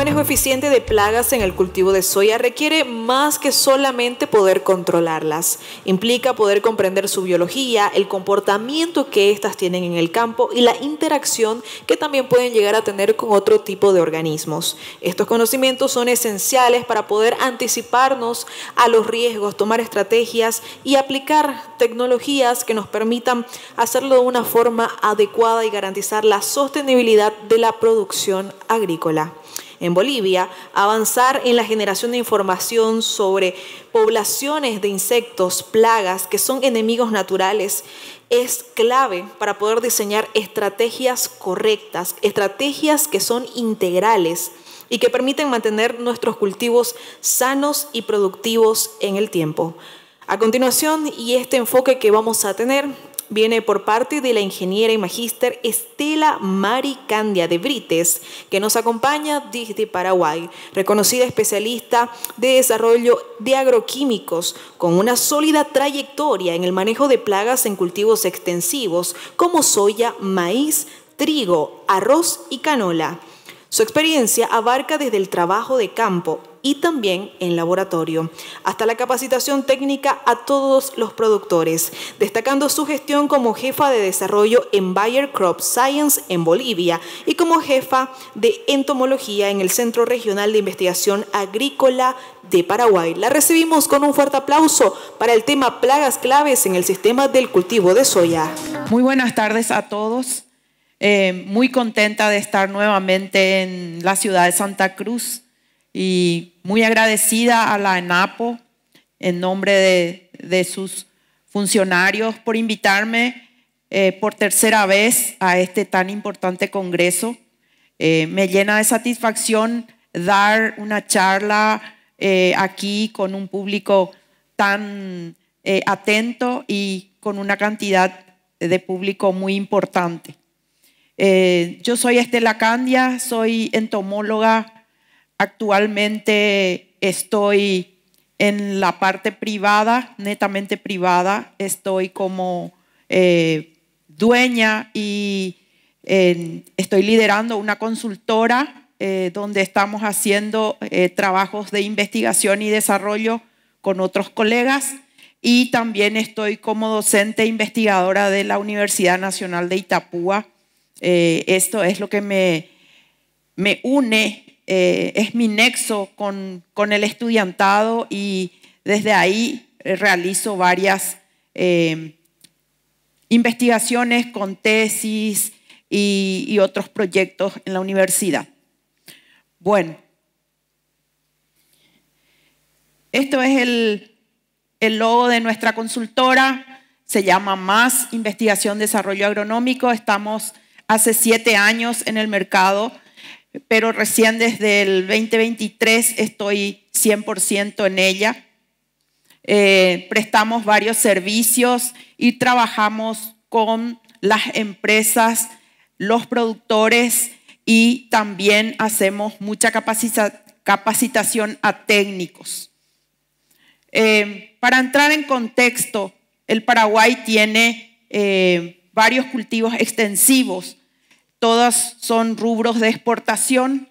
manejo eficiente de plagas en el cultivo de soya requiere más que solamente poder controlarlas. Implica poder comprender su biología, el comportamiento que éstas tienen en el campo y la interacción que también pueden llegar a tener con otro tipo de organismos. Estos conocimientos son esenciales para poder anticiparnos a los riesgos, tomar estrategias y aplicar tecnologías que nos permitan hacerlo de una forma adecuada y garantizar la sostenibilidad de la producción agrícola. En Bolivia, avanzar en la generación de información sobre poblaciones de insectos, plagas que son enemigos naturales es clave para poder diseñar estrategias correctas, estrategias que son integrales y que permiten mantener nuestros cultivos sanos y productivos en el tiempo. A continuación, y este enfoque que vamos a tener viene por parte de la ingeniera y magíster Estela Mari Candia de Brites, que nos acompaña desde Paraguay, reconocida especialista de desarrollo de agroquímicos, con una sólida trayectoria en el manejo de plagas en cultivos extensivos como soya, maíz, trigo, arroz y canola. Su experiencia abarca desde el trabajo de campo y también en laboratorio, hasta la capacitación técnica a todos los productores, destacando su gestión como jefa de desarrollo en Bayer Crop Science en Bolivia y como jefa de entomología en el Centro Regional de Investigación Agrícola de Paraguay. La recibimos con un fuerte aplauso para el tema plagas claves en el sistema del cultivo de soya. Muy buenas tardes a todos. Muy contenta de estar nuevamente en la ciudad de Santa Cruz y muy agradecida a la ENAPO en nombre de sus funcionarios por invitarme por tercera vez a este tan importante congreso. Me llena de satisfacción dar una charla aquí con un público tan atento y con una cantidad de público muy importante. Yo soy Estela Candia, soy entomóloga. Actualmente estoy en la parte privada, netamente privada. Estoy como dueña y estoy liderando una consultora donde estamos haciendo trabajos de investigación y desarrollo con otros colegas. Y también estoy como docente investigadora de la Universidad Nacional de Itapúa. Esto es lo que me une, es mi nexo con el estudiantado y desde ahí realizo varias investigaciones con tesis y otros proyectos en la universidad. Bueno, esto es el logo de nuestra consultora, se llama MAS, Investigación Desarrollo Agronómico. Estamos hace 7 años en el mercado, pero recién desde el 2023 estoy 100% en ella. Prestamos varios servicios y trabajamos con las empresas, los productores y también hacemos mucha capacitación a técnicos. Para entrar en contexto, el Paraguay tiene varios cultivos extensivos. Todos son rubros de exportación,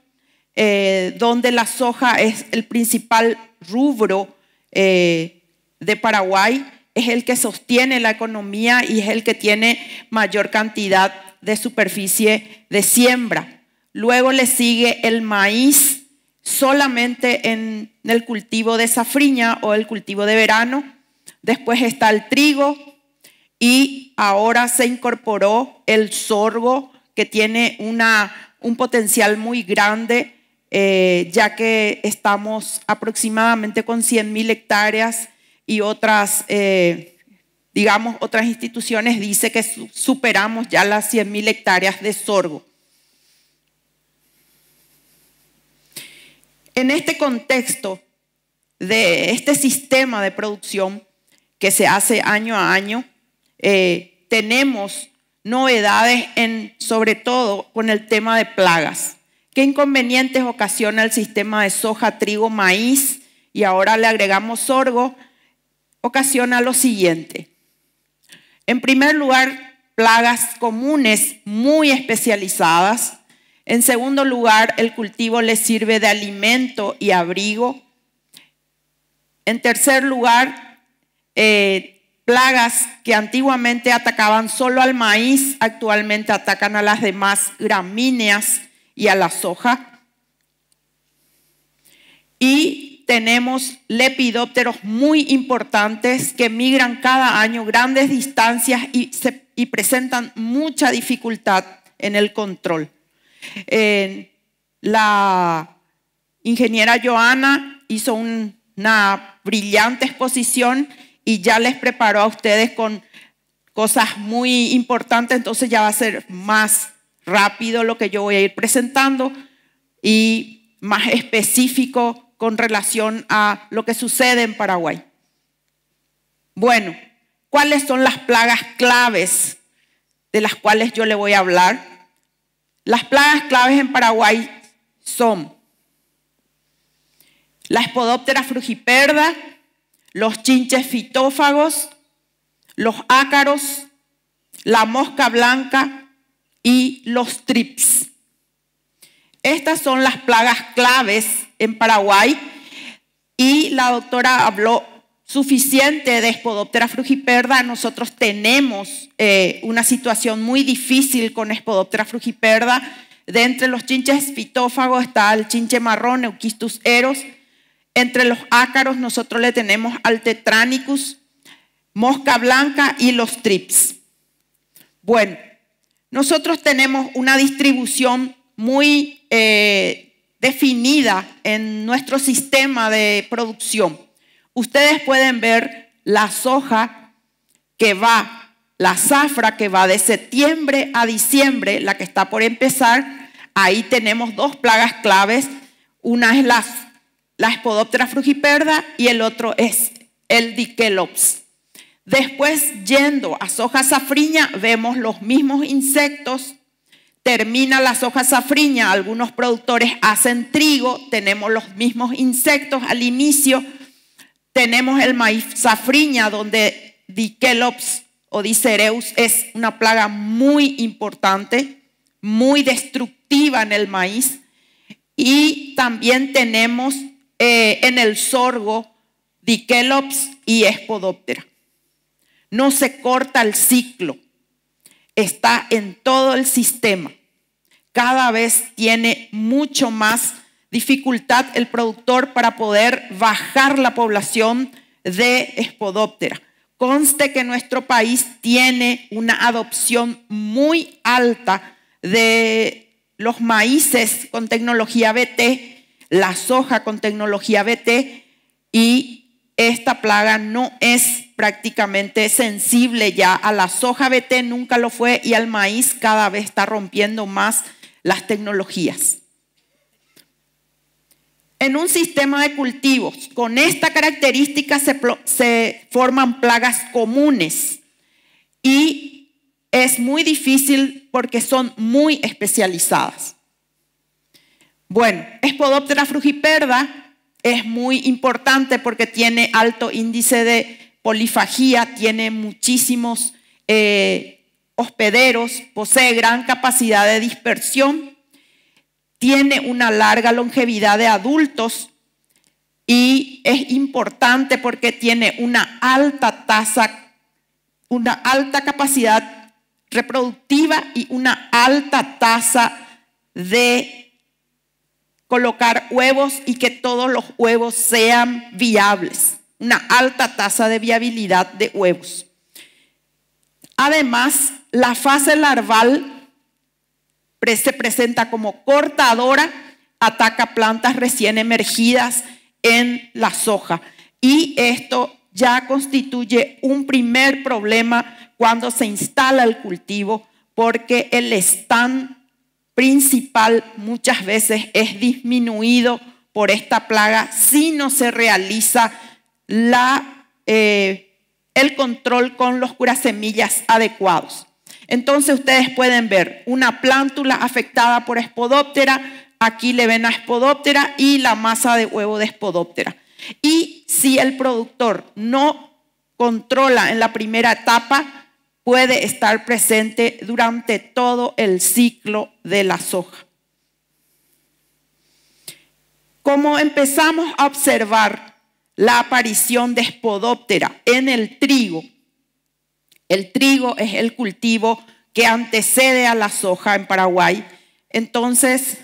donde la soja es el principal rubro de Paraguay, es el que sostiene la economía y es el que tiene mayor cantidad de superficie de siembra. Luego le sigue el maíz, solamente en el cultivo de safriña o el cultivo de verano. Después está el trigo y ahora se incorporó el sorgo, que tiene un potencial muy grande, ya que estamos aproximadamente con 100.000 hectáreas y otras instituciones dicen que superamos ya las 100.000 hectáreas de sorgo. En este contexto de este sistema de producción que se hace año a año, tenemos novedades sobre todo con el tema de plagas. ¿Qué inconvenientes ocasiona el sistema de soja, trigo, maíz? Y ahora le agregamos sorgo. Ocasiona lo siguiente. En primer lugar, plagas comunes muy especializadas En segundo lugar, el cultivo les sirve de alimento y abrigo. En tercer lugar, plagas que antiguamente atacaban solo al maíz, actualmente atacan a las demás gramíneas y a la soja. Y tenemos lepidópteros muy importantes que migran cada año grandes distancias y presentan mucha dificultad en el control. La ingeniera Joana hizo una brillante exposición y ya les preparó a ustedes con cosas muy importantes, entonces ya va a ser más rápido lo que yo voy a ir presentando y más específico con relación a lo que sucede en Paraguay. Bueno, ¿cuáles son las plagas claves de las cuales yo le voy a hablar? Las plagas claves en Paraguay son la Spodoptera frugiperda, los chinches fitófagos, los ácaros, la mosca blanca y los trips. Estas son las plagas claves en Paraguay y la doctora habló suficiente de Spodoptera frugiperda. Nosotros tenemos una situación muy difícil con Spodoptera frugiperda. De entre los chinches fitófagos está el chinche marrón, Euquistus eros. Entre los ácaros nosotros le tenemos al Tetranicus, mosca blanca y los trips. Bueno, nosotros tenemos una distribución muy definida en nuestro sistema de producción. Ustedes pueden ver la soja que va, la zafra que va de septiembre a diciembre, la que está por empezar. Ahí tenemos dos plagas claves. Una es la Spodoptera frugiperda y el otro es el Dikelops. Después, yendo a soja safriña, vemos los mismos insectos. Termina la soja safriña, algunos productores hacen trigo, tenemos los mismos insectos al inicio. Tenemos el maíz safriña, donde Dikelops o Dicereus es una plaga muy importante, muy destructiva en el maíz. Y también tenemos en el sorgo Dikelops y Spodoptera. No se corta el ciclo, está en todo el sistema. Cada vez tiene mucho más dificultad el productor para poder bajar la población de Spodoptera. Conste que nuestro país tiene una adopción muy alta de los maíces con tecnología BT, la soja con tecnología BT, y esta plaga no es prácticamente sensible ya a la soja BT, nunca lo fue, y al maíz cada vez está rompiendo más las tecnologías. En un sistema de cultivos con esta característica se forman plagas comunes y es muy difícil porque son muy especializadas. Bueno, Spodoptera frugiperda es muy importante porque tiene alto índice de polifagia, tiene muchísimos hospederos, posee gran capacidad de dispersión, tiene una larga longevidad de adultos y es importante porque tiene una alta tasa, una alta capacidad reproductiva y una alta tasa de colocar huevos y que todos los huevos sean viables, una alta tasa de viabilidad de huevos. Además, la fase larval se presenta como cortadora, ataca plantas recién emergidas en la soja y esto ya constituye un primer problema cuando se instala el cultivo porque el stand principal muchas veces es disminuido por esta plaga si no se realiza el control con los curasemillas adecuados. Entonces ustedes pueden ver una plántula afectada por Spodoptera, aquí le ven a Spodoptera y la masa de huevo de Spodoptera. Y si el productor no controla en la primera etapa, puede estar presente durante todo el ciclo de la soja. como empezamos a observar la aparición de Spodoptera en el trigo es el cultivo que antecede a la soja en Paraguay. Entonces,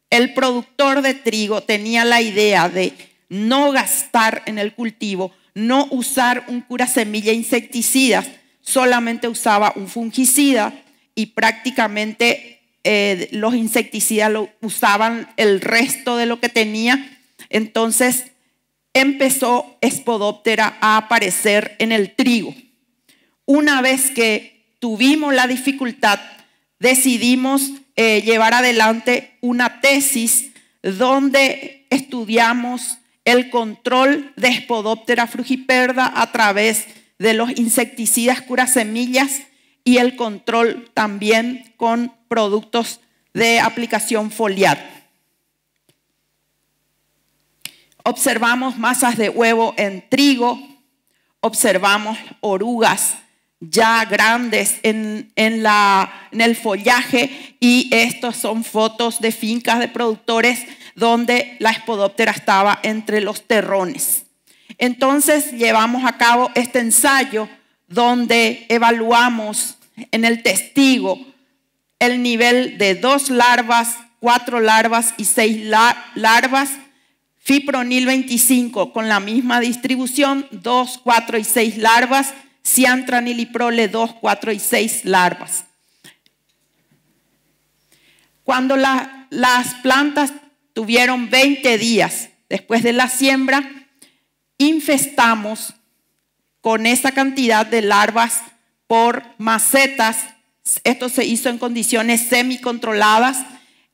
el productor de trigo tenía la idea de no gastar en el cultivo, no usar un curasemilla insecticidas, solamente usaba un fungicida y prácticamente los insecticidas lo usaban el resto de lo que tenía. Entonces empezó Spodoptera a aparecer en el trigo. Una vez que tuvimos la dificultad, decidimos llevar adelante una tesis donde estudiamos el control de Spodoptera frugiperda a través de los insecticidas curasemillas y el control también con productos de aplicación foliar. Observamos masas de huevo en trigo, observamos orugas ya grandes en el follaje, y estos son fotos de fincas de productores donde la Spodoptera estaba entre los terrones. Entonces llevamos a cabo este ensayo donde evaluamos en el testigo el nivel de 2 larvas, 4 larvas y 6 larvas, fipronil 25 con la misma distribución, 2, 4 y 6 larvas, ciantraniliprole 2, 4 y 6 larvas. Cuando las plantas tuvieron 20 días después de la siembra, infestamos con esa cantidad de larvas por macetas. Esto se hizo en condiciones semicontroladas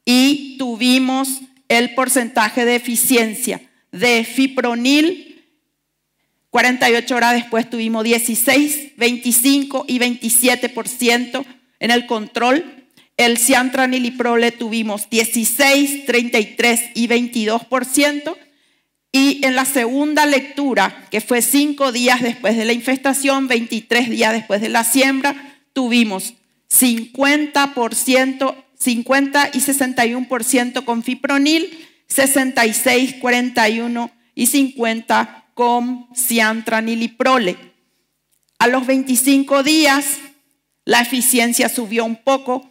y tuvimos el porcentaje de eficiencia de fipronil. 48 horas después tuvimos 16, 25 y 27% en el control. El ciantraniliprole tuvimos 16, 33 y 22%. Y en la segunda lectura, que fue 5 días después de la infestación, 23 días después de la siembra, tuvimos 50% y 61% con fipronil, 66, 41 y 50 con ciantraniliprole. A los 25 días la eficiencia subió un poco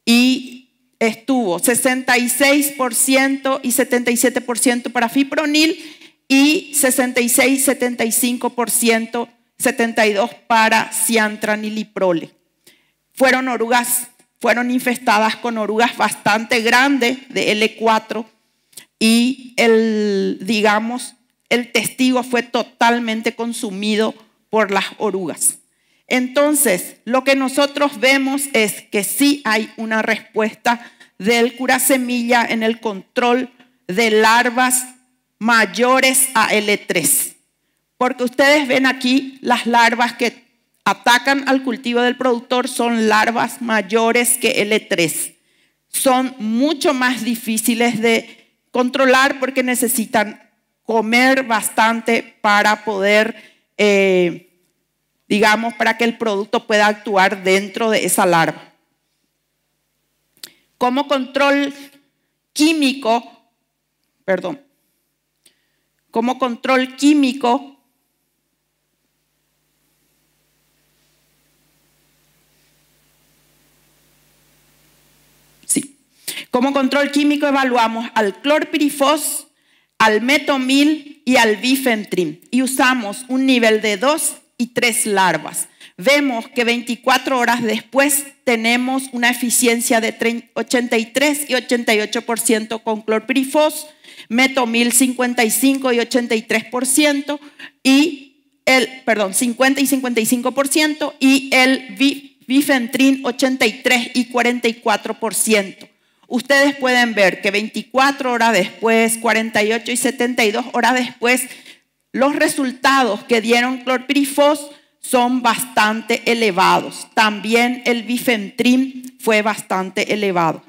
y estuvo 66% y 77% para fipronil y 66, 75%, 72% para ciantraniliprole. Fueron infestadas con orugas bastante grandes de L4 y el testigo fue totalmente consumido por las orugas. Entonces, lo que nosotros vemos es que sí hay una respuesta del curasemilla en el control de larvas mayores a L3. Porque ustedes ven aquí las larvas que atacan al cultivo del productor son larvas mayores que L3. Son mucho más difíciles de controlar porque necesitan comer bastante para poder, para que el producto pueda actuar dentro de esa larva. Como control químico, evaluamos al clorpirifos, al metomil y al bifentrin y usamos un nivel de 2 y 3 larvas. Vemos que 24 horas después tenemos una eficiencia de 83 y 88% con clorpirifos, metomil 55 y 83% y 50 y 55% y el bifentrin 83 y 44%. Ustedes pueden ver que 24 horas después, 48 y 72 horas después, los resultados que dieron clorpirifos son bastante elevados. También el bifentrin fue bastante elevado.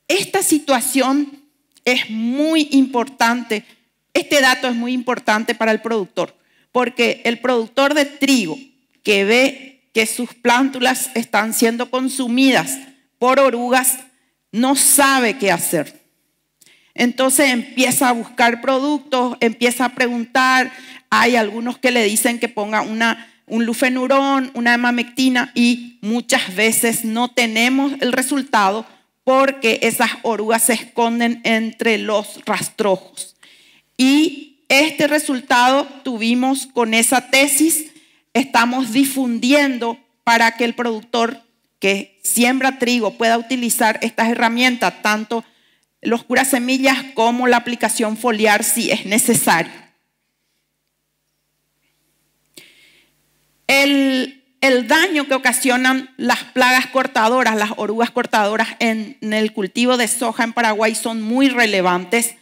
Esta situación es muy importante. Este dato es muy importante para el productor, porque el productor de trigo que ve que sus plántulas están siendo consumidas por orugas no sabe qué hacer. Entonces empieza a buscar productos, empieza a preguntar. Hay algunos que le dicen que ponga un lufenurón, una emamectina, y muchas veces no tenemos el resultado porque esas orugas se esconden entre los rastrojos. Y este resultado tuvimos con esa tesis. Estamos difundiendo para que el productor que siembra trigo pueda utilizar estas herramientas, tanto los curasemillas como la aplicación foliar si es necesario. El daño que ocasionan las plagas cortadoras, las orugas cortadoras en el cultivo de soja en Paraguay son muy relevantes.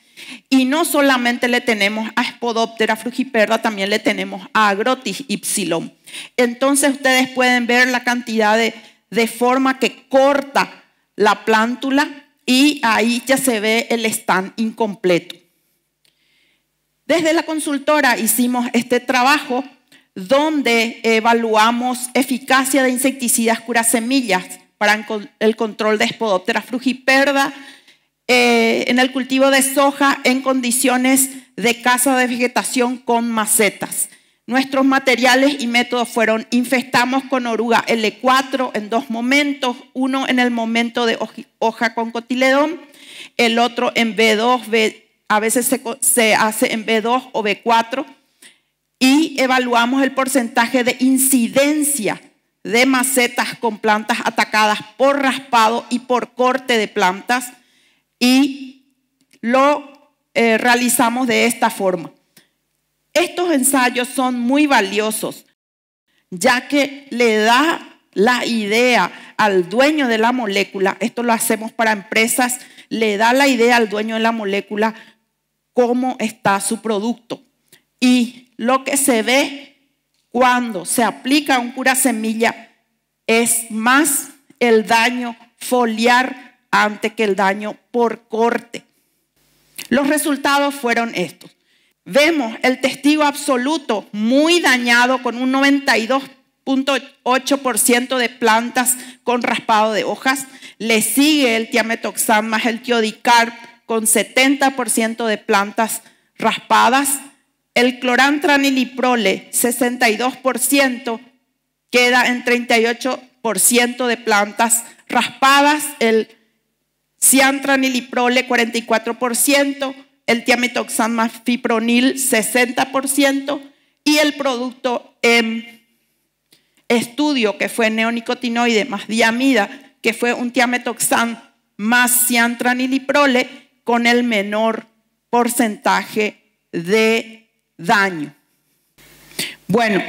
Y no solamente le tenemos a Spodoptera frugiperda, también le tenemos a Agrotis ypsilon. Entonces ustedes pueden ver la cantidad de forma que corta la plántula y ahí ya se ve el stand incompleto. Desde la consultora hicimos este trabajo donde evaluamos eficacia de insecticidas curasemillas para el control de Spodoptera frugiperda en el cultivo de soja en condiciones de caza de vegetación con macetas. Nuestros materiales y métodos fueron: infestamos con oruga L4 en 2 momentos, uno en el momento de hoja con cotiledón, el otro en B2, a veces se hace en B2 o B4, y evaluamos el porcentaje de incidencia de macetas con plantas atacadas por raspado y por corte de plantas, y lo realizamos de esta forma. Estos ensayos son muy valiosos, ya que le da la idea al dueño de la molécula, esto lo hacemos para empresas, le da la idea al dueño de la molécula cómo está su producto. Y lo que se ve cuando se aplica un curasemilla es más el daño foliar antes que el daño por corte. Los resultados fueron estos. Vemos el testigo absoluto muy dañado con un 92.8% de plantas con raspado de hojas. Le sigue el tiametoxam más el tiodicarp con 70% de plantas raspadas. El clorantraniliprole, 62%, queda en 38% de plantas raspadas. El ciantraniliprole, 44%. El tiametoxam más fipronil, 60%. Y el producto estudio, que fue neonicotinoide más diamida, que fue un tiametoxam más ciantraniliprole, con el menor porcentaje de daño. Bueno,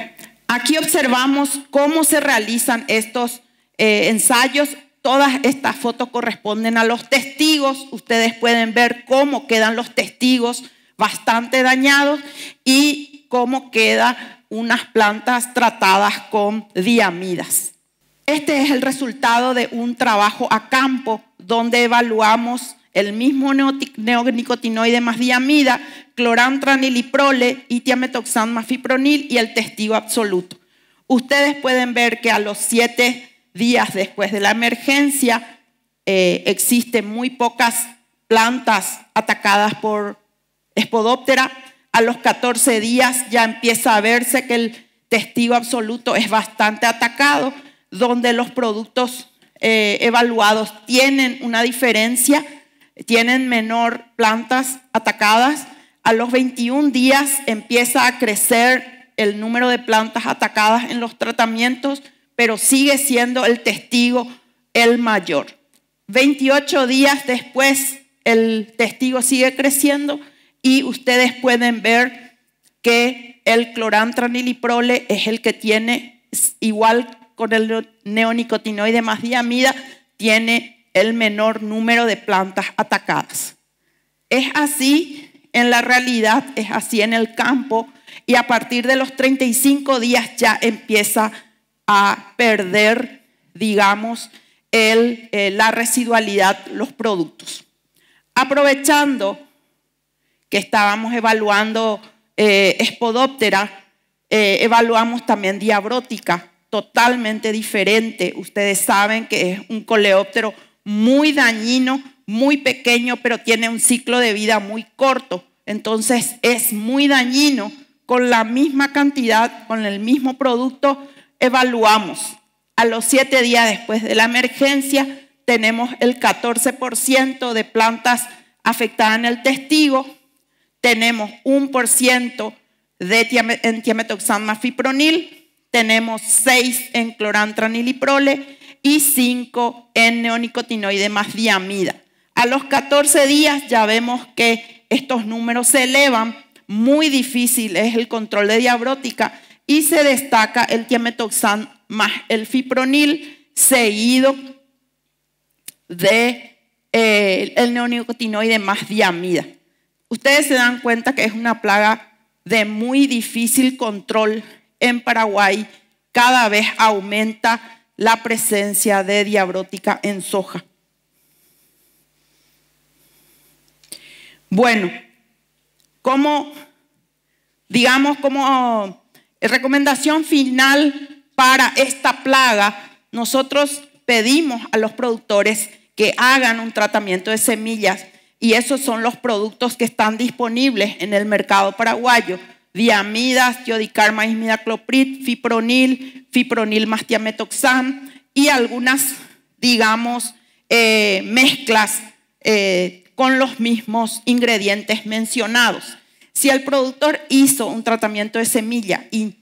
aquí observamos cómo se realizan estos ensayos. Todas estas fotos corresponden a los testigos. Ustedes pueden ver cómo quedan los testigos bastante dañados y cómo quedan unas plantas tratadas con diamidas. Este es el resultado de un trabajo a campo donde evaluamos el mismo neonicotinoide más diamida, clorantraniliprole y tiametoxam más fipronil y el testigo absoluto. Ustedes pueden ver que a los 7 días después de la emergencia existen muy pocas plantas atacadas por Spodoptera. A los 14 días ya empieza a verse que el testigo absoluto es bastante atacado, donde los productos evaluados tienen una diferencia, tienen menor plantas atacadas. A los 21 días empieza a crecer el número de plantas atacadas en los tratamientos, pero sigue siendo el testigo el mayor. 28 días después el testigo sigue creciendo y ustedes pueden ver que el clorantraniliprole es el que tiene, igual con el neonicotinoide más diamida, tiene el menor número de plantas atacadas. Es así en la realidad, es así en el campo, y a partir de los 35 días ya empieza a perder, digamos, la residualidad, los productos. Aprovechando que estábamos evaluando Spodoptera, evaluamos también Diabrótica, totalmente diferente. Ustedes saben que es un coleóptero muy dañino, muy pequeño, pero tiene un ciclo de vida muy corto. Entonces es muy dañino. Con la misma cantidad, con el mismo producto, evaluamos. A los 7 días después de la emergencia, tenemos el 14% de plantas afectadas en el testigo, tenemos 1% en tiametoxam más fipronil, tenemos 6 en clorantraniliprole y 5 en neonicotinoide más diamida. A los 14 días ya vemos que estos números se elevan, muy difícil es el control de diabrótica y se destaca el tiametoxam más el fipronil seguido de el neonicotinoide más diamida. Ustedes se dan cuenta que es una plaga de muy difícil control en Paraguay. Cada vez aumenta la presencia de diabrótica en soja. Bueno, como recomendación final para esta plaga, nosotros pedimos a los productores que hagan un tratamiento de semillas y esos son los productos que están disponibles en el mercado paraguayo: diamidas, yodicarma, imidacloprid, fipronil más tiametoxam y algunas, mezclas con los mismos ingredientes mencionados. Si el productor hizo un tratamiento de semilla y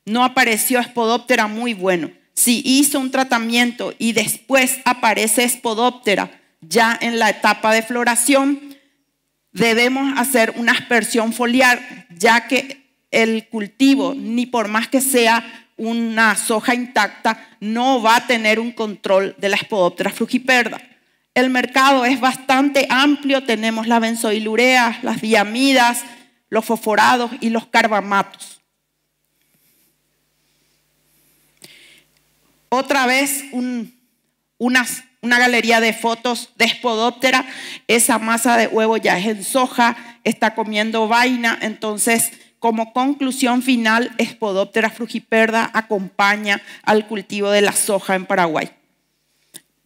no apareció Spodoptera, muy bueno. Si hizo un tratamiento y después aparece Spodoptera ya en la etapa de floración, debemos hacer una aspersión foliar, ya que el cultivo, ni por más que sea una soja intacta, no va a tener un control de la Spodoptera frugiperda. El mercado es bastante amplio, tenemos las benzoilureas, las diamidas, los fosforados y los carbamatos. Otra vez una galería de fotos de Spodoptera. Esa masa de huevo ya es en soja, está comiendo vaina. Entonces, como conclusión final, Spodoptera frugiperda acompaña al cultivo de la soja en Paraguay.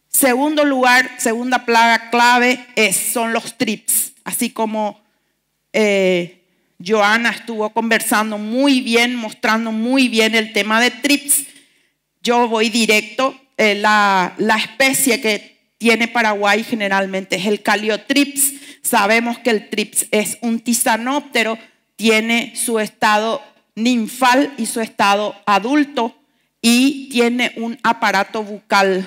Segundo lugar, segunda plaga clave son los trips. Así como Joana estuvo conversando muy bien, mostrando muy bien el tema de trips, yo voy directo. La especie que tiene Paraguay generalmente es el Caliotrips. Sabemos que el trips es un tisanóptero, tiene su estado ninfal y su estado adulto y tiene un aparato bucal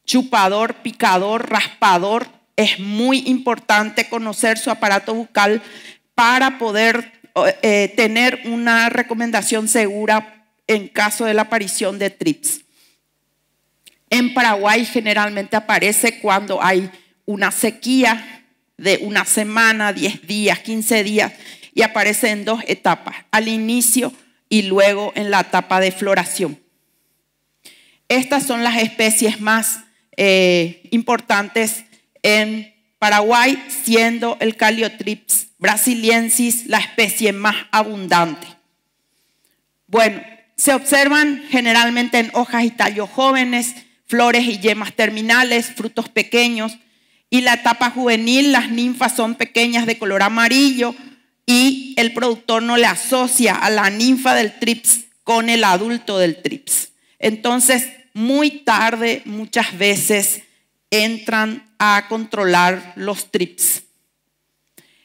chupador, picador, raspador. Es muy importante conocer su aparato bucal para poder tener una recomendación segura en caso de la aparición de trips. En Paraguay generalmente aparece cuando hay una sequía de una semana, 10 días, 15 días, y aparece en 2 etapas, al inicio y luego en la etapa de floración. Estas son las especies más importantes en Paraguay, siendo el Caliotrips brasiliensis la especie más abundante. Bueno, se observan generalmente en hojas y tallos jóvenes, flores y yemas terminales, frutos pequeños. Y la etapa juvenil, las ninfas son pequeñas de color amarillo y el productor no le asocia a la ninfa del trips con el adulto del trips. Entonces, muy tarde, muchas veces, entran a controlar los trips.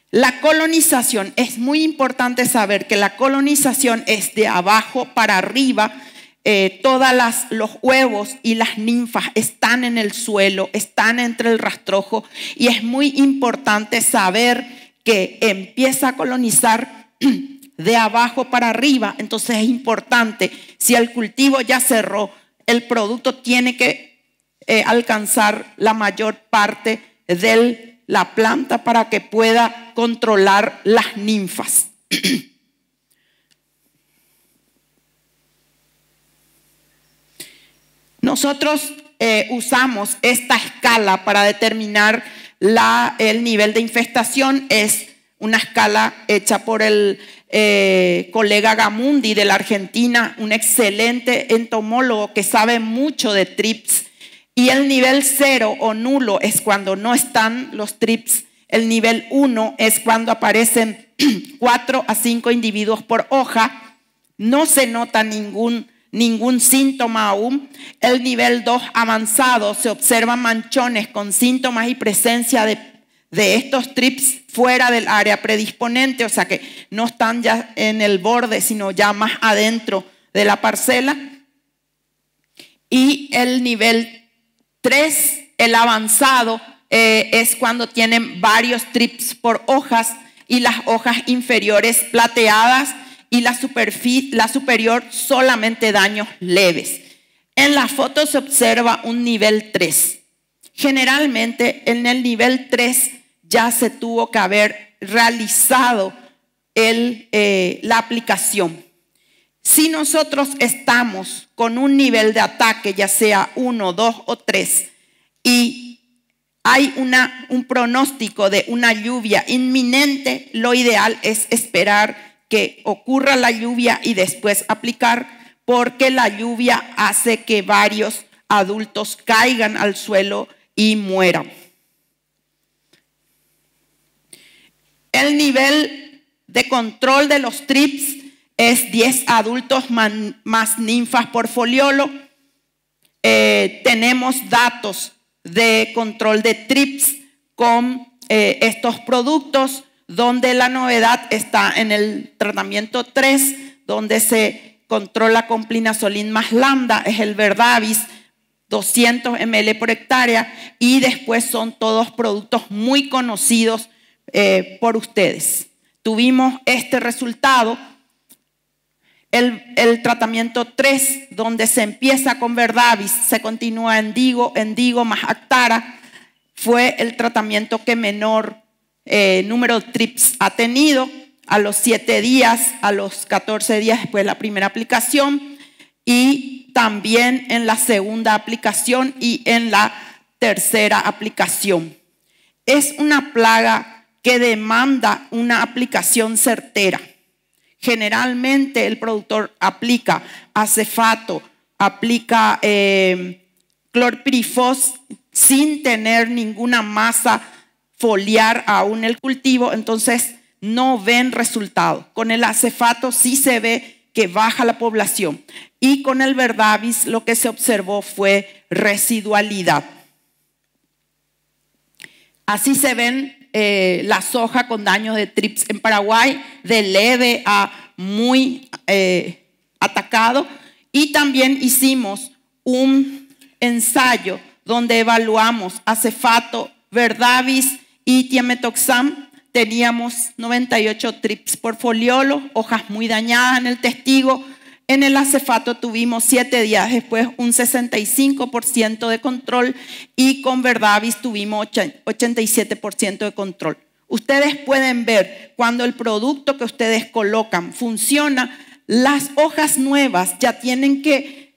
La colonización, es muy importante saber que la colonización es de abajo para arriba. Todos los huevos y las ninfas están en el suelo, están entre el rastrojo y es muy importante saber que empieza a colonizar de abajo para arriba. Entonces es importante, si el cultivo ya cerró, el producto tiene que alcanzar la mayor parte de la planta para que pueda controlar las ninfas. Nosotros usamos esta escala para determinar el nivel de infestación. Es una escala hecha por el colega Gamundi de la Argentina, un excelente entomólogo que sabe mucho de trips. Y el nivel 0 o nulo es cuando no están los TRIPS. El nivel 1 es cuando aparecen 4 a 5 individuos por hoja. No se nota ningún síntoma aún. El nivel 2 avanzado, se observan manchones con síntomas y presencia de estos TRIPS fuera del área predisponente, o sea que no están ya en el borde, sino ya más adentro de la parcela. Y el nivel 3, el avanzado, es cuando tienen varios TRIPS por hojas y las hojas inferiores plateadas y la superior solamente daños leves. En la foto se observa un nivel 3. Generalmente en el nivel 3 ya se tuvo que haber realizado la aplicación. Si nosotros estamos con un nivel de ataque, ya sea 1, 2 o 3, y hay un pronóstico de una lluvia inminente, lo ideal es esperar que ocurra la lluvia y después aplicar, porque la lluvia hace que varios adultos caigan al suelo y mueran. El nivel de control de los TRIPS es 10 adultos más ninfas por foliolo. Tenemos datos de control de TRIPS con estos productos, donde la novedad está en el tratamiento 3, donde se controla con plinazolín más lambda, es el Verdavis, 200 ml por hectárea, y después son todos productos muy conocidos por ustedes. Tuvimos este resultado. El tratamiento 3, donde se empieza con Verdavis, se continúa en Digo más Actara, fue el tratamiento que menor número de TRIPS ha tenido a los 7 días, a los 14 días después de la primera aplicación, y también en la segunda aplicación y en la tercera aplicación. Es una plaga que demanda una aplicación certera. Generalmente el productor aplica acefato, aplica clorpirifos sin tener ninguna masa foliar aún el cultivo, entonces no ven resultado. Con el acefato sí se ve que baja la población, y con el Verdavis lo que se observó fue residualidad. Así se ven la soja con daños de TRIPS en Paraguay, de leve a muy atacado. Y también hicimos un ensayo donde evaluamos acefato, Verdavis y Thiamethoxam. Teníamos 98 TRIPS por foliolo, hojas muy dañadas en el testigo. En el acefato tuvimos 7 días después un 65% de control, y con Verdavis tuvimos 87% de control. Ustedes pueden ver cuando el producto que ustedes colocan funciona, las hojas nuevas ya tienen que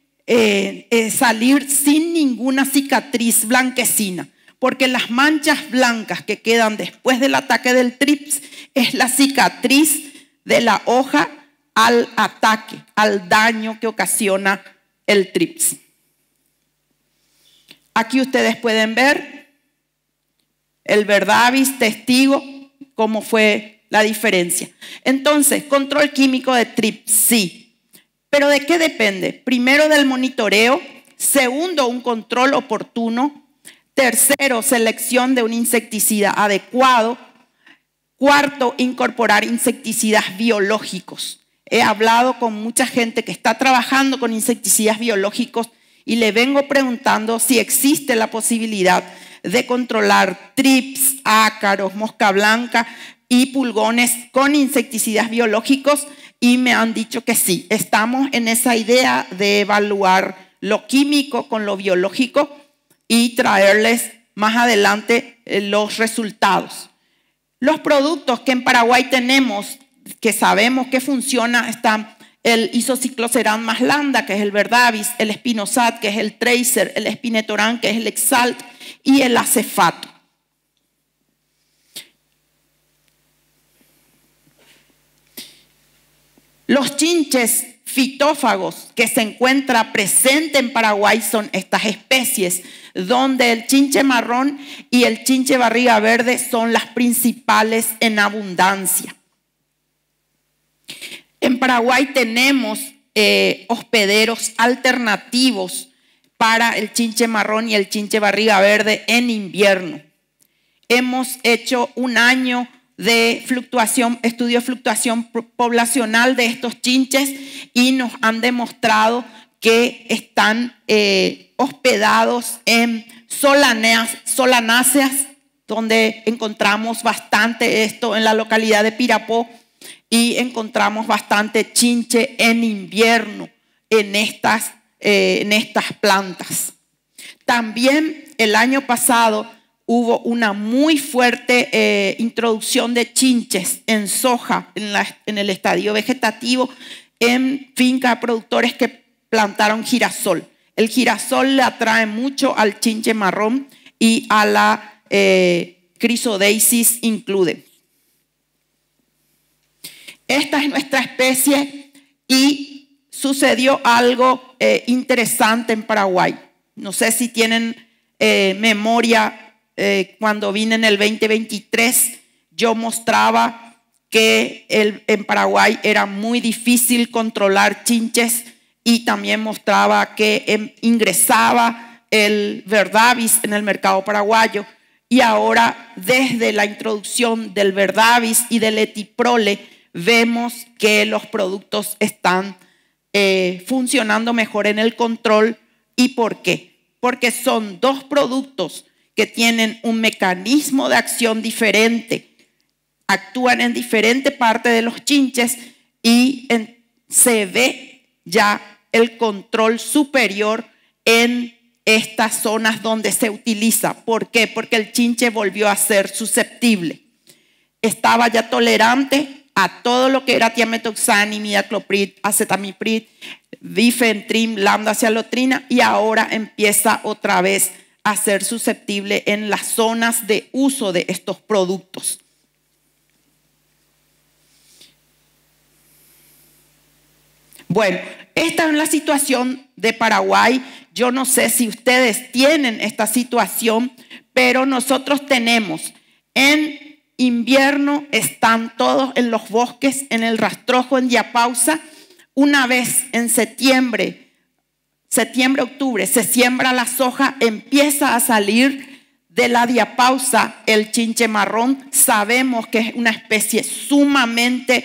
salir sin ninguna cicatriz blanquecina, porque las manchas blancas que quedan después del ataque del TRIPS es la cicatriz de la hoja al ataque, al daño que ocasiona el TRIPS. Aquí ustedes pueden ver el Verdavis testigo, cómo fue la diferencia. Entonces, control químico de TRIPS, sí. ¿Pero de qué depende? Primero, del monitoreo. Segundo, un control oportuno. Tercero, selección de un insecticida adecuado. Cuarto, incorporar insecticidas biológicos. He hablado con mucha gente que está trabajando con insecticidas biológicos y le vengo preguntando si existe la posibilidad de controlar TRIPS, ácaros, mosca blanca y pulgones con insecticidas biológicos, y me han dicho que sí. Estamos en esa idea de evaluar lo químico con lo biológico y traerles más adelante los resultados. Los productos que en Paraguay tenemos, que sabemos que funciona, están el isocicloserán más lambda, que es el Verdavis, el Spinosad, que es el Tracer, el Spinetoran, que es el Exalt, y el acefato. Los chinches fitófagos que se encuentra presente en Paraguay son estas especies, donde el chinche marrón y el chinche barriga verde son las principales en abundancia. En Paraguay tenemos hospederos alternativos para el chinche marrón y el chinche barriga verde en invierno. Hemos hecho un año de estudio de fluctuación poblacional de estos chinches y nos han demostrado que están hospedados en solanáceas, donde encontramos bastante esto en la localidad de Pirapó, y encontramos bastante chinche en invierno en estas plantas. También el año pasado hubo una muy fuerte introducción de chinches en soja en el estadio vegetativo en fincas de productores que plantaron girasol. El girasol le atrae mucho al chinche marrón y a la Chrysodeisis include. Esta es nuestra especie y sucedió algo interesante en Paraguay. No sé si tienen memoria, cuando vine en el 2023, yo mostraba que en Paraguay era muy difícil controlar chinches y también mostraba que ingresaba el Verdavis en el mercado paraguayo. Y ahora, desde la introducción del Verdavis y del Etiprole, vemos que los productos están funcionando mejor en el control. ¿Y por qué? Porque son dos productos que tienen un mecanismo de acción diferente, actúan en diferente parte de los chinches y se ve ya el control superior en estas zonas donde se utiliza. ¿Por qué? Porque el chinche volvió a ser susceptible. Estaba ya tolerante a todo lo que era tiametoxam, imidacloprid, acetamiprid, bifentrim, lambda-cialotrina, y ahora empieza otra vez a ser susceptible en las zonas de uso de estos productos. Bueno, esta es la situación de Paraguay. Yo no sé si ustedes tienen esta situación, pero nosotros tenemos en invierno, están todos en los bosques, en el rastrojo, en diapausa. Una vez en septiembre, octubre, se siembra la soja, empieza a salir de la diapausa el chinche marrón. Sabemos que es una especie sumamente,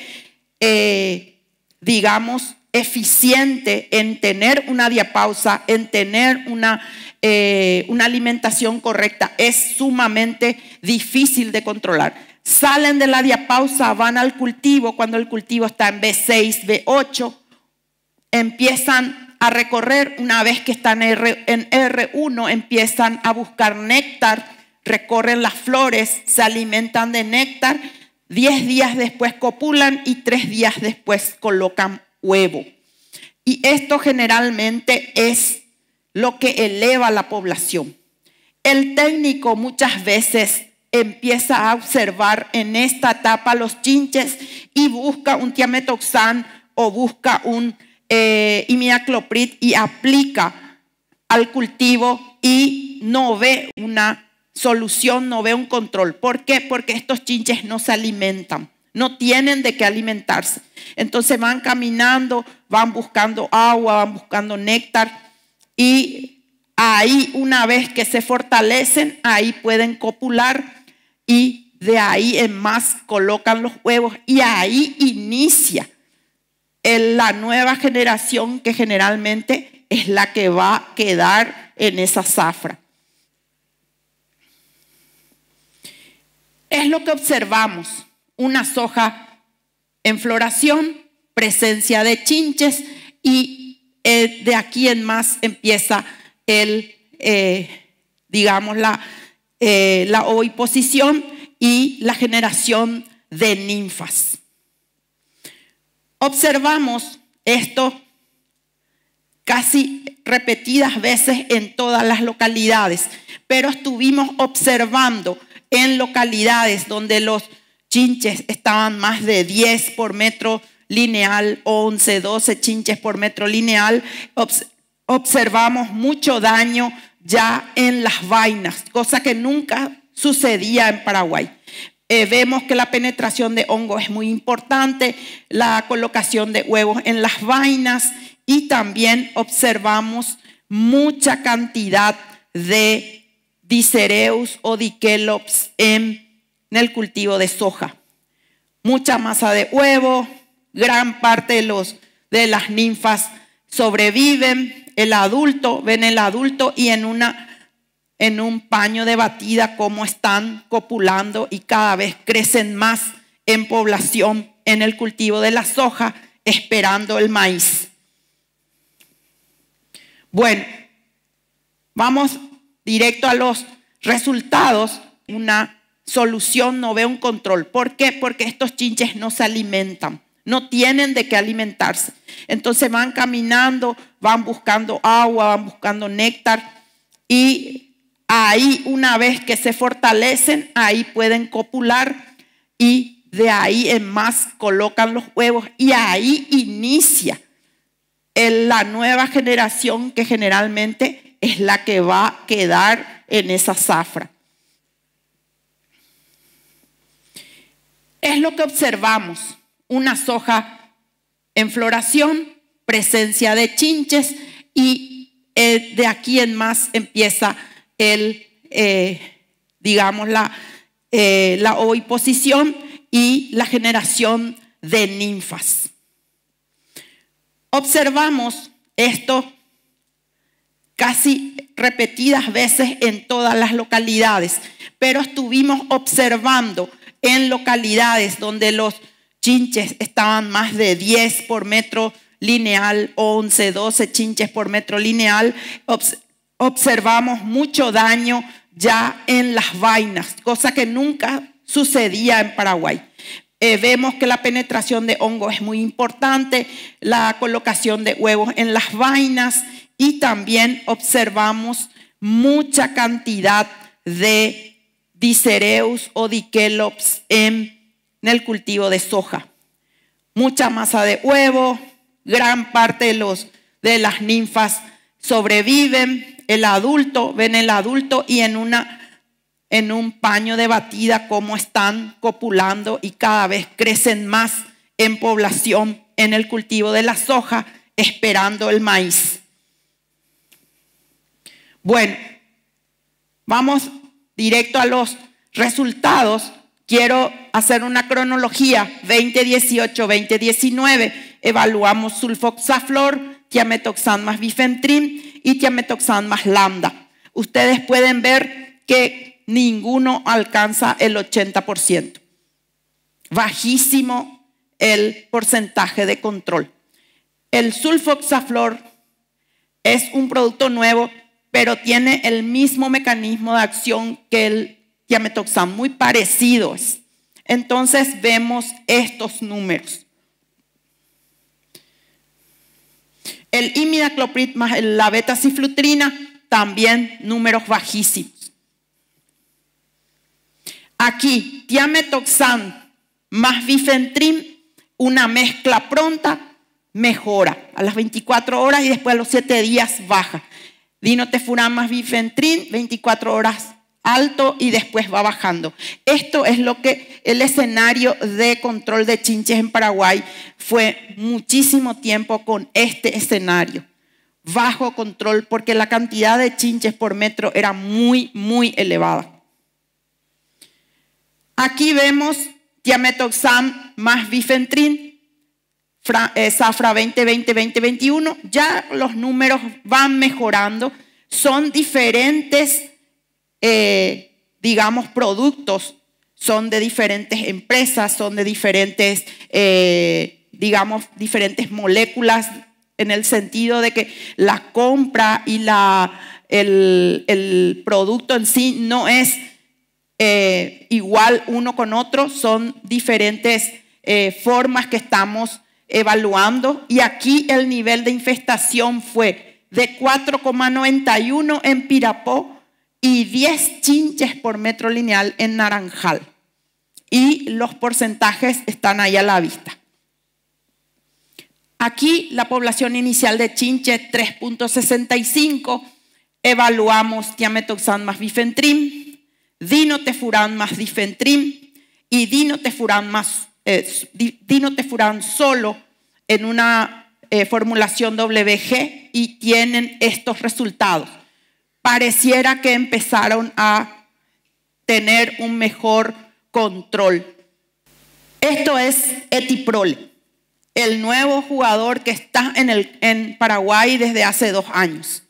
digamos, eficiente en tener una diapausa, en tener una alimentación correcta. Es sumamente difícil de controlar. Salen de la diapausa, van al cultivo. Cuando el cultivo está en B6, B8, empiezan a recorrer. Una vez que están en R1, empiezan a buscar néctar, recorren las flores, se alimentan de néctar. 10 días después copulan y 3 días después colocan huevo. Y esto generalmente es lo que eleva la población. El técnico muchas veces empieza a observar en esta etapa los chinches y busca un tiametoxam o busca un imidacloprid y aplica al cultivo y no ve una solución, no ve un control. ¿Por qué? Porque estos chinches no se alimentan. No tienen de qué alimentarse. Entonces van caminando, van buscando agua, van buscando néctar, y ahí, una vez que se fortalecen, ahí pueden copular y de ahí en más colocan los huevos y ahí inicia la nueva generación, que generalmente es la que va a quedar en esa zafra. Es lo que observamos. Una soja en floración, presencia de chinches, y de aquí en más empieza digamos la oviposición y la generación de ninfas. Observamos esto casi repetidas veces en todas las localidades, pero estuvimos observando en localidades donde los chinches estaban más de 10 por metro lineal, 11, 12 chinches por metro lineal. Observamos mucho daño ya en las vainas, cosa que nunca sucedía en Paraguay. Vemos que la penetración de hongo es muy importante, la colocación de huevos en las vainas, y también observamos mucha cantidad de Dicereus o Dikelops en el cultivo de soja. Mucha masa de huevo, gran parte de las ninfas sobreviven, el adulto, ven el adulto y en un paño de batida cómo están copulando y cada vez crecen más en población en el cultivo de la soja, esperando el maíz. Bueno, vamos directo a los resultados. Una solución no ve un control. ¿Por qué? Porque estos chinches no se alimentan, no tienen de qué alimentarse. Entonces van caminando, van buscando agua, van buscando néctar, y ahí, una vez que se fortalecen, ahí pueden copular, y de ahí en más colocan los huevos, y ahí inicia la nueva generación, que generalmente es la que va a quedar en esa zafra. Es lo que observamos: una soja en floración, presencia de chinches, y de aquí en más empieza digamos la oviposición y la generación de ninfas. Observamos esto casi repetidas veces en todas las localidades, pero estuvimos observando en localidades donde los chinches estaban más de 10 por metro lineal, 11, 12 chinches por metro lineal. Observamos mucho daño ya en las vainas, cosa que nunca sucedía en Paraguay. Vemos que la penetración de hongo es muy importante, la colocación de huevos en las vainas, y también observamos mucha cantidad de Dicereus o Dikelops en el cultivo de soja. Mucha masa de huevo, gran parte de las ninfas sobreviven, el adulto, ven el adulto y en un paño de batida cómo están copulando y cada vez crecen más en población en el cultivo de la soja, esperando el maíz. Bueno, vamos directo a los resultados. Quiero hacer una cronología. 2018-2019 evaluamos sulfoxaflor, tiametoxan más bifentrin y tiametoxan más lambda. Ustedes pueden ver que ninguno alcanza el 80%. Bajísimo el porcentaje de control. El sulfoxaflor es un producto nuevo, pero tiene el mismo mecanismo de acción que el tiametoxan, muy parecidos. Entonces vemos estos números. El imidacloprid más la betaciflutrina, también números bajísimos. Aquí, tiametoxan más bifentrin, una mezcla pronta, mejora a las 24 horas y después a los 7 días baja. Dinotefuran más bifentrin, 24 horas alto y después va bajando. Esto es lo que el escenario de control de chinches en Paraguay fue muchísimo tiempo con este escenario. Bajo control porque la cantidad de chinches por metro era muy, muy elevada. Aquí vemos tiametoxan más bifentrin, Zafra 2020-2021, ya los números van mejorando, son diferentes, digamos, productos, son de diferentes empresas, son de diferentes, digamos, diferentes moléculas, en el sentido de que la compra y el producto en sí no es igual uno con otro, son diferentes formas que estamos evaluando, y aquí el nivel de infestación fue de 4,91 en Pirapó y 10 chinches por metro lineal en Naranjal, y los porcentajes están ahí a la vista. Aquí la población inicial de chinche 3.65, evaluamos tiametoxam más bifentrem, dinotefuran más difentrem y dinotefuran solo en una formulación WG y tienen estos resultados. Pareciera que empezaron a tener un mejor control. Esto es Etiprole, el nuevo jugador que está en Paraguay desde hace 2 años.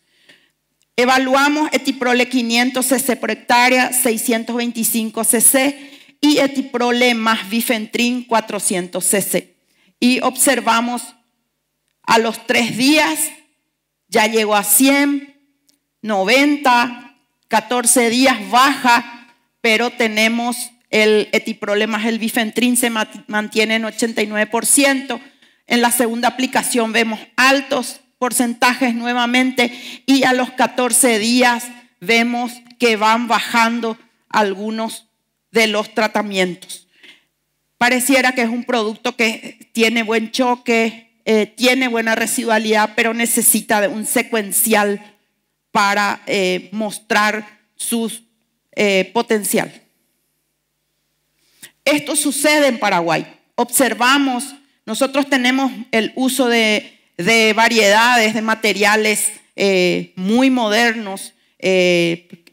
Evaluamos Etiprole 500 cc por hectárea, 625 cc y Etiprole más bifentrem 400 cc. Y observamos a los 3 días ya llegó a 100, 90, 14 días baja, pero tenemos el Etiprole más el bifentrem se mantiene en 89%. En la segunda aplicación vemos altos porcentajes nuevamente y a los 14 días vemos que van bajando algunos de los tratamientos. Pareciera que es un producto que tiene buen choque, tiene buena residualidad, pero necesita de un secuencial para mostrar su potencial. Esto sucede en Paraguay. Observamos, nosotros tenemos el uso de variedades, de materiales muy modernos.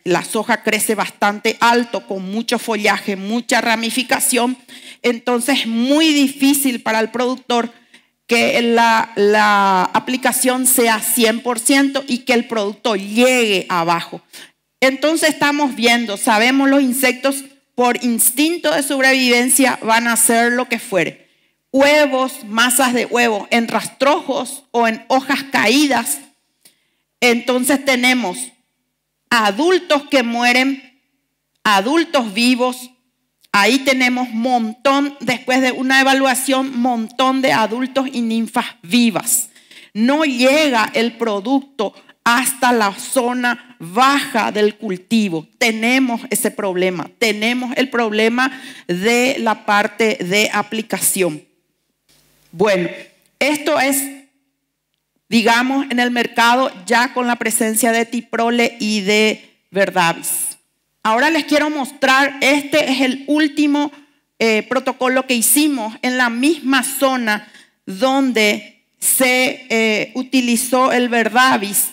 La soja crece bastante alto, con mucho follaje, mucha ramificación. Entonces es muy difícil para el productor que la aplicación sea 100% y que el producto llegue abajo. Entonces estamos viendo, sabemos los insectos por instinto de sobrevivencia van a hacer lo que fuere. Huevos, masas de huevos en rastrojos o en hojas caídas. Entonces tenemos adultos que mueren, adultos vivos. Ahí tenemos montón, después de una evaluación, montón de adultos y ninfas vivas. No llega el producto hasta la zona baja del cultivo. Tenemos ese problema. Tenemos el problema de la parte de aplicación. Bueno, esto es, digamos, en el mercado ya con la presencia de Etiprole y de Verdavis. Ahora les quiero mostrar, este es el último protocolo que hicimos en la misma zona donde se utilizó el Verdavis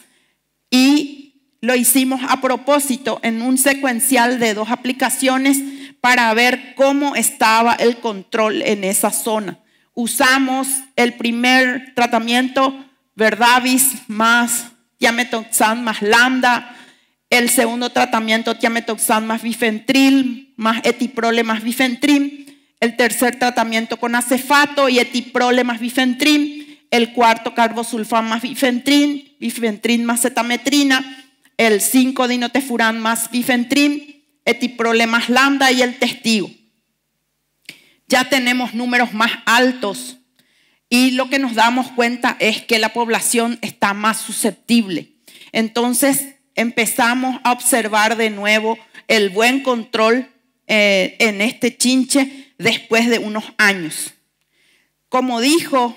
y lo hicimos a propósito en un secuencial de 2 aplicaciones para ver cómo estaba el control en esa zona. Usamos el primer tratamiento Verdavis más tiametoxam más lambda. El segundo tratamiento tiametoxam más bifentril más Etiprole más bifentrem. El tercer tratamiento con acefato y Etiprole más bifentrem. El cuarto carbosulfam más bifentrem más cetametrina. El 5 dinotefuran más bifentrem, Etiprole más lambda y el testigo. Ya tenemos números más altos y lo que nos damos cuenta es que la población está más susceptible. Entonces empezamos a observar de nuevo el buen control en este chinche después de unos años. Como dijo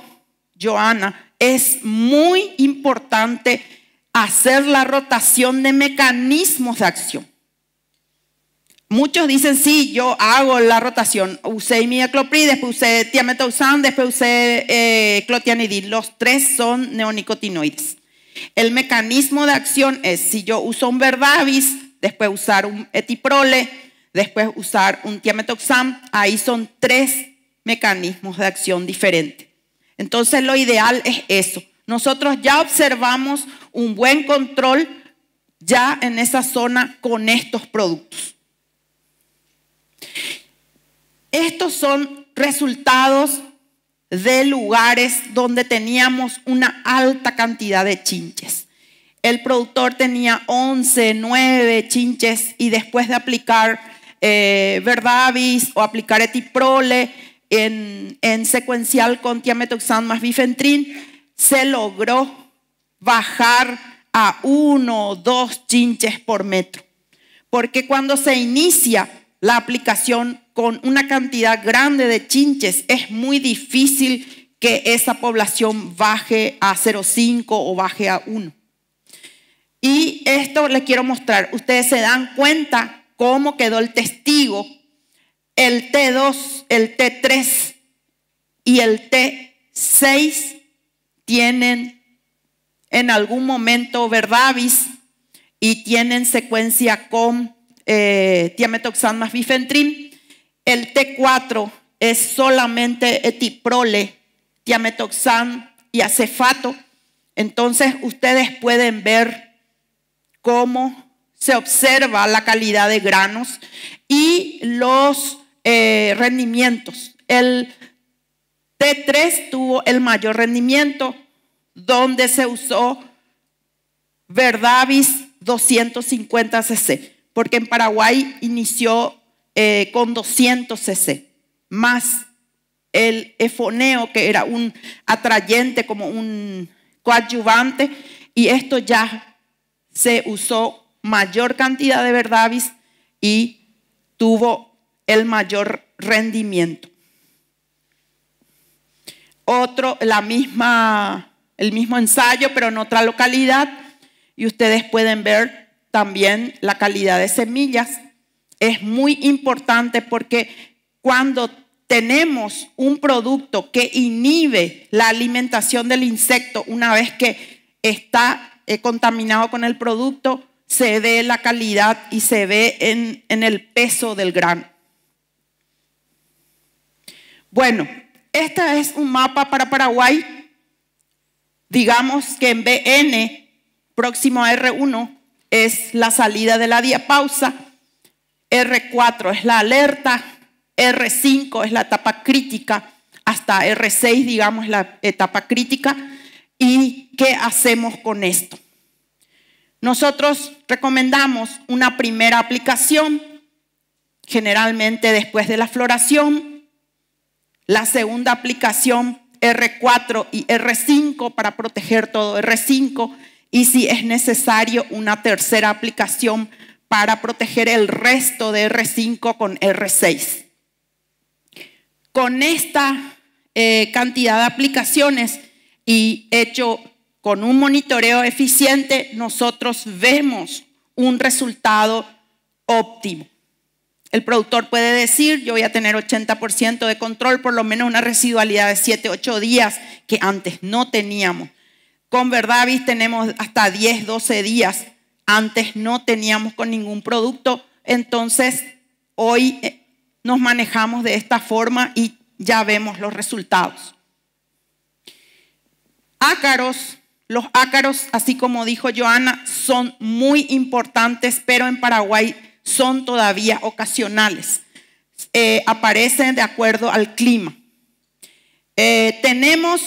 Joana, es muy importante hacer la rotación de mecanismos de acción. Muchos dicen, sí, yo hago la rotación. Usé imidacloprid, después usé tiametoxam, después usé clotianidin. Los 3 son neonicotinoides. El mecanismo de acción es, si yo uso un Verdavis, después usar un Etiprole, después usar un tiametoxam, ahí son 3 mecanismos de acción diferentes. Entonces lo ideal es eso. Nosotros ya observamos un buen control ya en esa zona con estos productos. Estos son resultados de lugares donde teníamos una alta cantidad de chinches. El productor tenía 11, 9 chinches y después de aplicar Verdavis o aplicar Etiprole en secuencial con tiametoxam más bifentrem, se logró bajar a 1 o 2 chinches por metro. Porque cuando se inicia la aplicación con una cantidad grande de chinches, es muy difícil que esa población baje a 0,5 o baje a 1. Y esto les quiero mostrar. Ustedes se dan cuenta cómo quedó el testigo. El T2, el T3 y el T6 tienen en algún momento Verdavis y tienen secuencia con tiametoxam más bifentril. El T4 es solamente etiprole, tiametoxam y acefato. Entonces ustedes pueden ver cómo se observa la calidad de granos y los rendimientos. El T3 tuvo el mayor rendimiento, donde se usó Verdavis 250 cc, porque en Paraguay inició con 200 cc, más el efoneo, que era un atrayente, como un coadyuvante, y esto ya se usó mayor cantidad de Verdavis y tuvo el mayor rendimiento. Otro, el mismo ensayo, pero en otra localidad, y ustedes pueden ver también la calidad de semillas. Es muy importante porque cuando tenemos un producto que inhibe la alimentación del insecto, una vez que está contaminado con el producto, se ve la calidad y se ve en el peso del grano. Bueno, este es un mapa para Paraguay. Digamos que en BN, próximo a R1, es la salida de la diapausa, R4 es la alerta, R5 es la etapa crítica, hasta R6, digamos, la etapa crítica. ¿Y qué hacemos con esto? Nosotros recomendamos una primera aplicación, generalmente después de la floración. La segunda aplicación, R4 y R5, para proteger todo R5. Y si es necesario, una tercera aplicación para proteger el resto de R5 con R6. Con esta cantidad de aplicaciones y hecho con un monitoreo eficiente, nosotros vemos un resultado óptimo. El productor puede decir, yo voy a tener 80% de control, por lo menos una residualidad de 7-8 días que antes no teníamos. Con Verdavis tenemos hasta 10-12 días. Antes no teníamos con ningún producto. Entonces, hoy nos manejamos de esta forma y ya vemos los resultados. Ácaros. Los ácaros, así como dijo Joana, son muy importantes, pero en Paraguay son todavía ocasionales. Aparecen de acuerdo al clima. Tenemos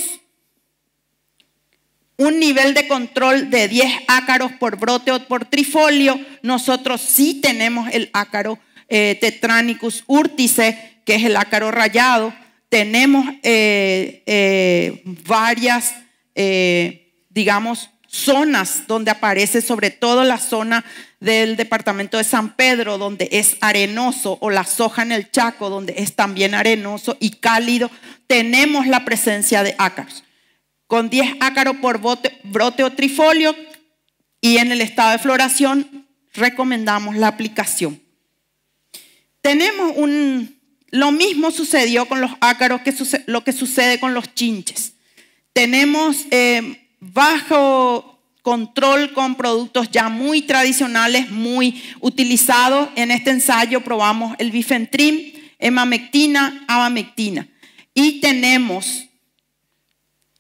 un nivel de control de 10 ácaros por brote o por trifolio. Nosotros sí tenemos el ácaro Tetranicus urtice, que es el ácaro rayado. Tenemos varias, digamos, zonas donde aparece, sobre todo la zona del departamento de San Pedro, donde es arenoso, o la soja en el Chaco, donde es también arenoso y cálido. Tenemos la presencia de ácaros. Con 10 ácaros por brote o trifolio, y en el estado de floración recomendamos la aplicación. Tenemos lo mismo sucedió con los ácaros que lo que sucede con los chinches. Tenemos bajo control con productos ya muy tradicionales, muy utilizados. En este ensayo probamos el bifentril, emamectina, abamectina, y tenemos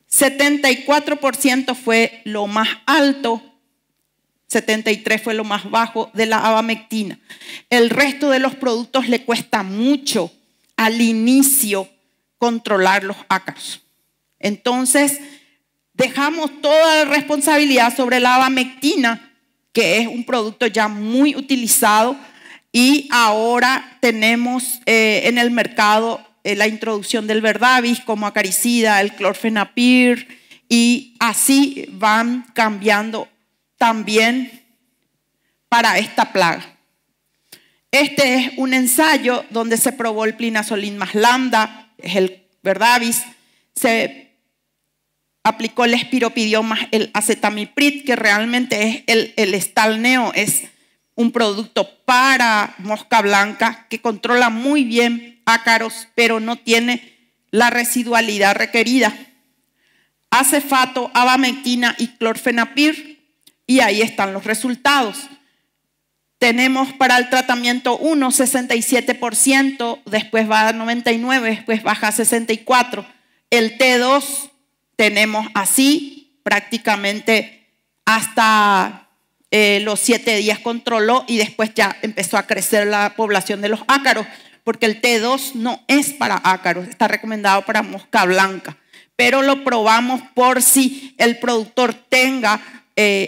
74% fue lo más alto, 73% fue lo más bajo de la abamectina. El resto de los productos le cuesta mucho al inicio controlar los ácaros. Entonces, dejamos toda la responsabilidad sobre la abamectina, que es un producto ya muy utilizado, y ahora tenemos en el mercado la introducción del Verdavis como acaricida, el clorfenapir, y así van cambiando también para esta plaga. Este es un ensayo donde se probó el plinazolín más lambda, es el Verdavis. se aplicó el espiropidiol más el acetamiprid, que realmente es el Stalneo, es un producto para mosca blanca que controla muy bien ácaros, pero no tiene la residualidad requerida. Acefato, abamectina y clorfenapir, y ahí están los resultados. Tenemos para el tratamiento 1, 67%, después va a 99%, después baja a 64%. El T2 tenemos así, prácticamente hasta los 7 días controló y después ya empezó a crecer la población de los ácaros, porque el T2 no es para ácaros, está recomendado para mosca blanca. Pero lo probamos por si el productor tenga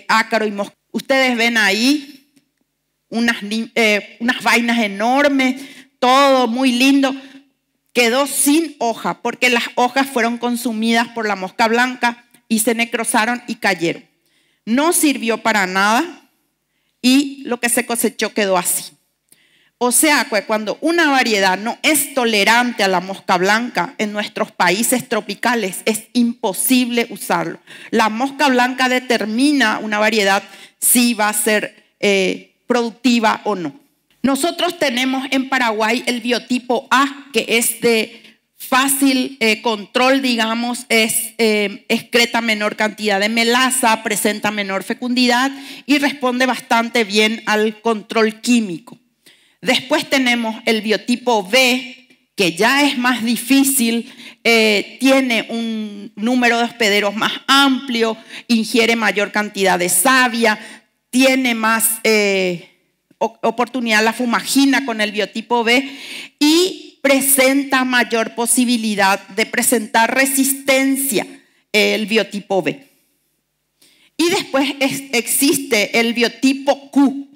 ácaro y mosca. Ustedes ven ahí unas vainas enormes, todo muy lindo. Quedó sin hoja porque las hojas fueron consumidas por la mosca blanca y se necrosaron y cayeron. No sirvió para nada y lo que se cosechó quedó así. O sea, cuando una variedad no es tolerante a la mosca blanca en nuestros países tropicales, es imposible usarlo. La mosca blanca determina una variedad si va a ser productiva o no. Nosotros tenemos en Paraguay el biotipo A, que es de fácil control, digamos, excreta menor cantidad de melaza, presenta menor fecundidad y responde bastante bien al control químico. Después tenemos el biotipo B, que ya es más difícil, tiene un número de hospederos más amplio, ingiere mayor cantidad de savia, tiene más oportunidad la fumagina con el biotipo B y presenta mayor posibilidad de presentar resistencia el biotipo B. Y después existe el biotipo Q.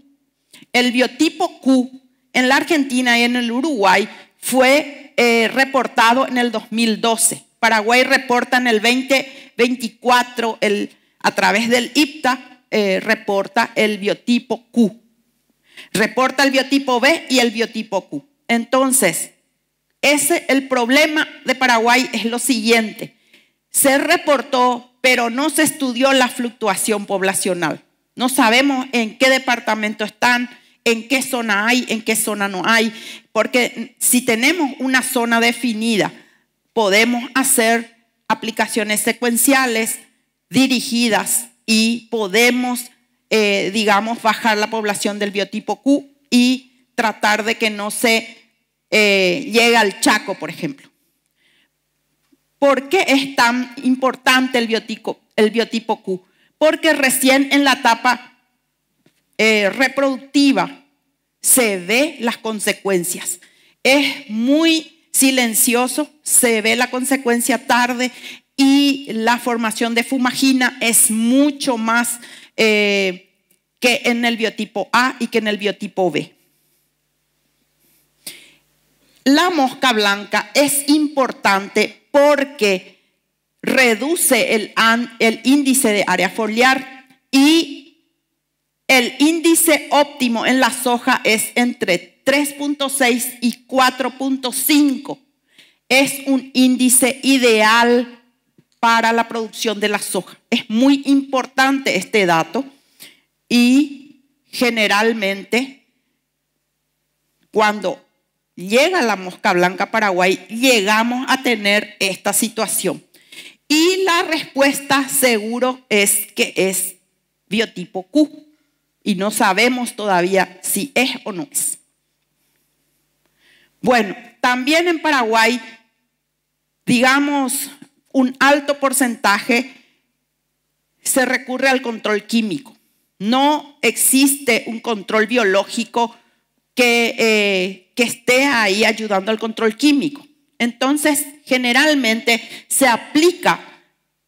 El biotipo Q en la Argentina y en el Uruguay fue reportado en el 2012. Paraguay reporta en el 2024 a través del IPTA reporta el biotipo Q. Reporta el biotipo B y el biotipo Q. Entonces, el problema de Paraguay es lo siguiente. Se reportó, pero no se estudió la fluctuación poblacional. No sabemos en qué departamento están, en qué zona hay, en qué zona no hay. Porque si tenemos una zona definida, podemos hacer aplicaciones secuenciales dirigidas y podemos digamos, bajar la población del biotipo Q y tratar de que no se llegue al Chaco, por ejemplo. ¿Por qué es tan importante el biotipo Q? Porque recién en la etapa reproductiva se ve las consecuencias. Es muy silencioso, se ve la consecuencia tarde y la formación de fumagina es mucho más que en el biotipo A y que en el biotipo B. La mosca blanca es importante porque reduce el índice de área foliar y el índice óptimo en la soja es entre 3.6 y 4.5. Es un índice ideal para la producción de la soja. Es muy importante este dato y generalmente cuando llega la mosca blanca a Paraguay llegamos a tener esta situación. Y la respuesta seguro es que es biotipo Q y no sabemos todavía si es o no es. Bueno, también en Paraguay, digamos, un alto porcentaje se recurre al control químico. No existe un control biológico que esté ahí ayudando al control químico. Entonces, generalmente se aplica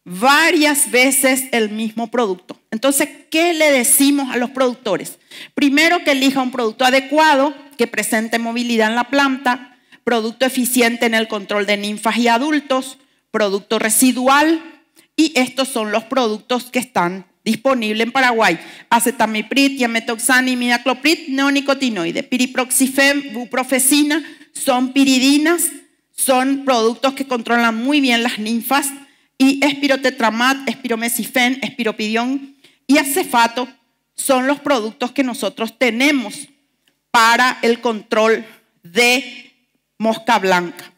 varias veces el mismo producto. Entonces, ¿qué le decimos a los productores? Primero, que elija un producto adecuado, que presente movilidad en la planta, producto eficiente en el control de ninfas y adultos, producto residual, y estos son los productos que están disponibles en Paraguay: acetamiprid, diametoxan, imidacloprid, neonicotinoide, piriproxifem, buprofecina, son piridinas, son productos que controlan muy bien las ninfas, y espirotetramat, espiromesifen, espiropidión y acefato son los productos que nosotros tenemos para el control de mosca blanca.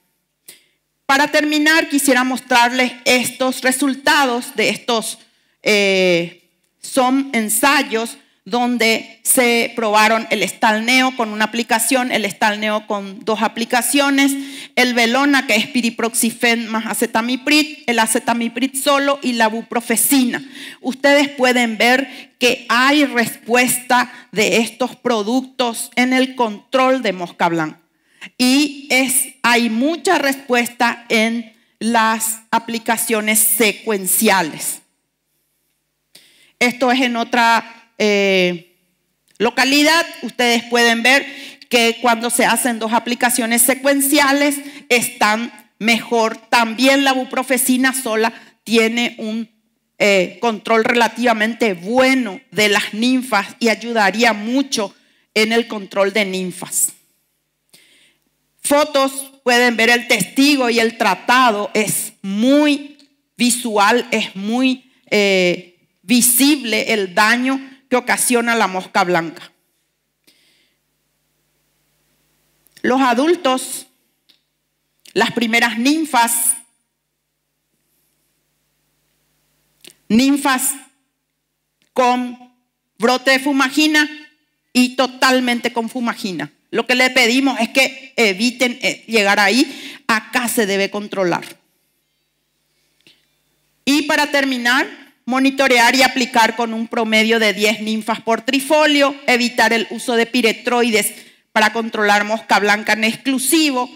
Para terminar, quisiera mostrarles estos resultados de estos, son ensayos donde se probaron el Stalneo con una aplicación, el Stalneo con 2 aplicaciones, el Velona, que es piriproxifen más acetamiprid, el acetamiprid solo y la buprofecina. Ustedes pueden ver que hay respuesta de estos productos en el control de mosca blanca. Y hay mucha respuesta en las aplicaciones secuenciales. Esto es en otra localidad. Ustedes pueden ver que cuando se hacen 2 aplicaciones secuenciales están mejor. También la buprofecina sola tiene un control relativamente bueno de las ninfas y ayudaría mucho en el control de ninfas. Fotos, pueden ver el testigo y el tratado, es muy visual, es muy visible el daño que ocasiona la mosca blanca. Los adultos, las primeras ninfas con brote de fumagina y totalmente con fumagina. Lo que le pedimos es que eviten llegar ahí. Acá se debe controlar. Y para terminar, monitorear y aplicar con un promedio de 10 ninfas por trifolio, evitar el uso de piretroides para controlar mosca blanca en exclusivo,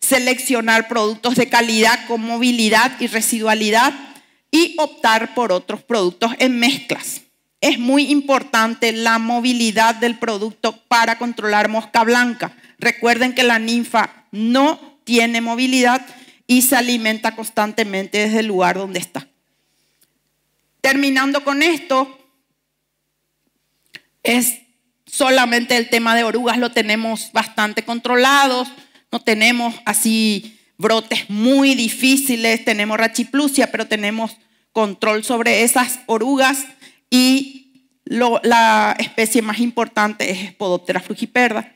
seleccionar productos de calidad con movilidad y residualidad y optar por otros productos en mezclas. Es muy importante la movilidad del producto para controlar mosca blanca. Recuerden que la ninfa no tiene movilidad y se alimenta constantemente desde el lugar donde está. Terminando con esto, es solamente el tema de orugas, lo tenemos bastante controlados, no tenemos así brotes muy difíciles, tenemos rachiplusia, pero tenemos control sobre esas orugas y la especie más importante es Spodoptera frugiperda.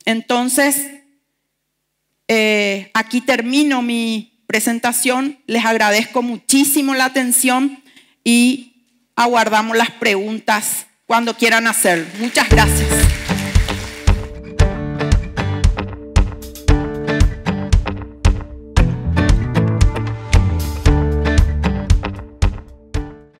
Entonces, aquí termino mi presentación, les agradezco muchísimo la atención y aguardamos las preguntas cuando quieran hacerlo. Muchas gracias.